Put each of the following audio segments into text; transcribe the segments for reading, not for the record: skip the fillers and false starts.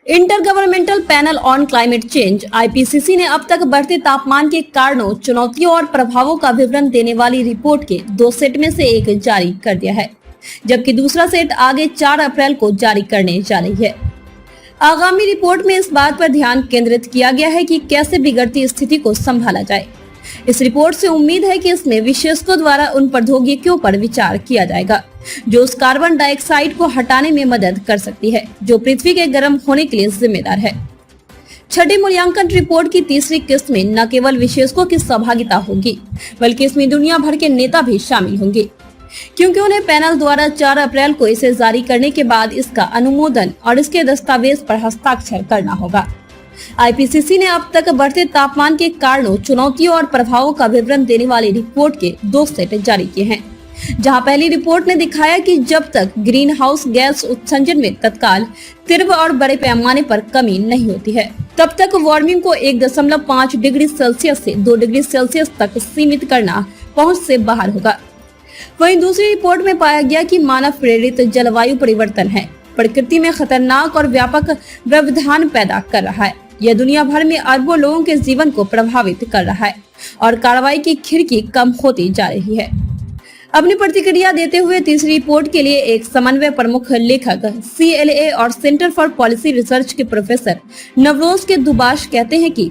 Inter governmental panel on climate change IPCC ने अब तक बढ़ते तापमान के कारणों, चुनौतियों और प्रभावों का विवरण देने वाली रिपोर्ट के 2 सेट में से एक जारी कर दिया है, जबकि दूसरा सेट आगे 4 अप्रैल को जारी करने जा रही है। आगामी रिपोर्ट में इस बात पर ध्यान केंद्रित किया गया है कि कैसे बिगड़ती स्थिति को संभाला जाए। इस रिपोर्ट से उम्मीद है कि इसमें विशेषज्ञों द्वारा उन प्रौद्योगिकियों पर विचार किया जाएगा जो उस कार्बन डाइऑक्साइड को हटाने में मदद कर सकती है जो पृथ्वी के गर्म होने के लिए जिम्मेदार है। छठी मूल्यांकन रिपोर्ट की तीसरी किस्त में न केवल विशेषज्ञों की सहभागिता होगी, बल्कि इसमें दुनिया भर के नेता भी शामिल होंगे, क्योंकि उन्हें पैनल द्वारा 4 अप्रैल को इसे जारी करने के बाद इसका अनुमोदन और इसके दस्तावेज पर हस्ताक्षर करना होगा। आईपीसीसी ने अब तक बढ़ते तापमान के कारणों, चुनौतियों और प्रभावों का विवरण देने वाली रिपोर्ट के 2 सेट जारी किए हैं, जहां पहली रिपोर्ट ने दिखाया कि जब तक ग्रीन हाउस गैस उत्सर्जन में तत्काल, तीव्र और बड़े पैमाने पर कमी नहीं होती है, तब तक वार्मिंग को 1.5 डिग्री सेल्सियस से 2 डिग्री सेल्सियस तक सीमित करना पहुंच से बाहर होगा। वहीं दूसरी रिपोर्ट में पाया गया कि मानव प्रेरित जलवायु परिवर्तन है, प्रकृति में खतरनाक और व्यापक व्यवधान पैदा कर रहा है। यह दुनिया भर में अरबों लोगों के जीवन को प्रभावित कर रहा है और कार्रवाई की खिड़की कम होती जा रही है। अपनी प्रतिक्रिया देते हुए तीसरी रिपोर्ट के लिए एक समन्वय प्रमुख लेखक CLA और सेंटर फॉर पॉलिसी रिसर्च के प्रोफेसर नवरोज के दुबाश कहते हैं कि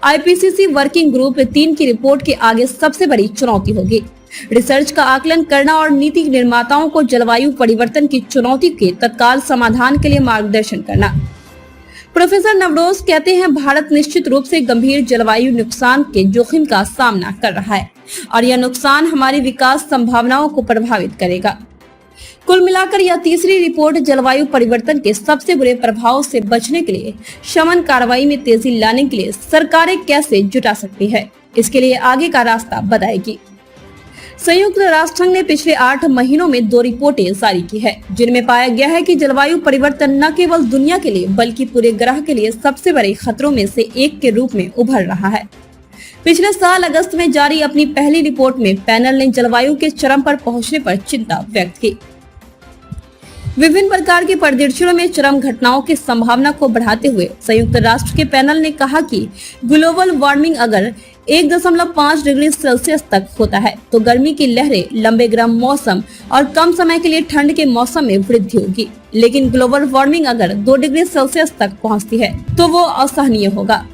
आईपीसीसी वर्किंग ग्रुप 3 की रिपोर्ट के आगे सबसे बड़ी चुनौती होगी रिसर्च का आकलन करना और नीति निर्माताओं को जलवायु परिवर्तन की चुनौती के तत्काल समाधान के लिए मार्गदर्शन करना। प्रोफेसर नवरोज कहते हैं, भारत निश्चित रूप से गंभीर जलवायु नुकसान के जोखिम का सामना कर रहा है और यह नुकसान हमारी विकास संभावनाओं को प्रभावित करेगा। कुल मिलाकर यह तीसरी रिपोर्ट जलवायु परिवर्तन के सबसे बुरे प्रभाव से बचने के लिए शमन कार्रवाई में तेजी लाने के लिए सरकारें कैसे जुटा सकती है, इसके लिए आगे का रास्ता बताएगी। संयुक्त राष्ट्र संघ ने पिछले 8 महीनों में 2 रिपोर्टें जारी की है, जिनमें पाया गया है कि जलवायु परिवर्तन न केवल दुनिया के लिए बल्कि पूरे ग्रह के लिए सबसे बड़े खतरों में से एक के रूप में उभर रहा है। पिछले साल अगस्त में जारी अपनी पहली रिपोर्ट में पैनल ने जलवायु के चरम पर पहुंचने पर चिंता व्यक्त की। विभिन्न प्रकार के परिदृश्यों में चरम घटनाओं की संभावना को बढ़ाते हुए संयुक्त राष्ट्र के पैनल ने कहा कि ग्लोबल वार्मिंग अगर 1.5 डिग्री सेल्सियस तक होता है तो गर्मी की लहरें, लंबे गर्म मौसम और कम समय के लिए ठंड के मौसम में वृद्धि होगी, लेकिन ग्लोबल वार्मिंग अगर 2 डिग्री सेल्सियस तक पहुंचती है तो वो असहनीय होगा।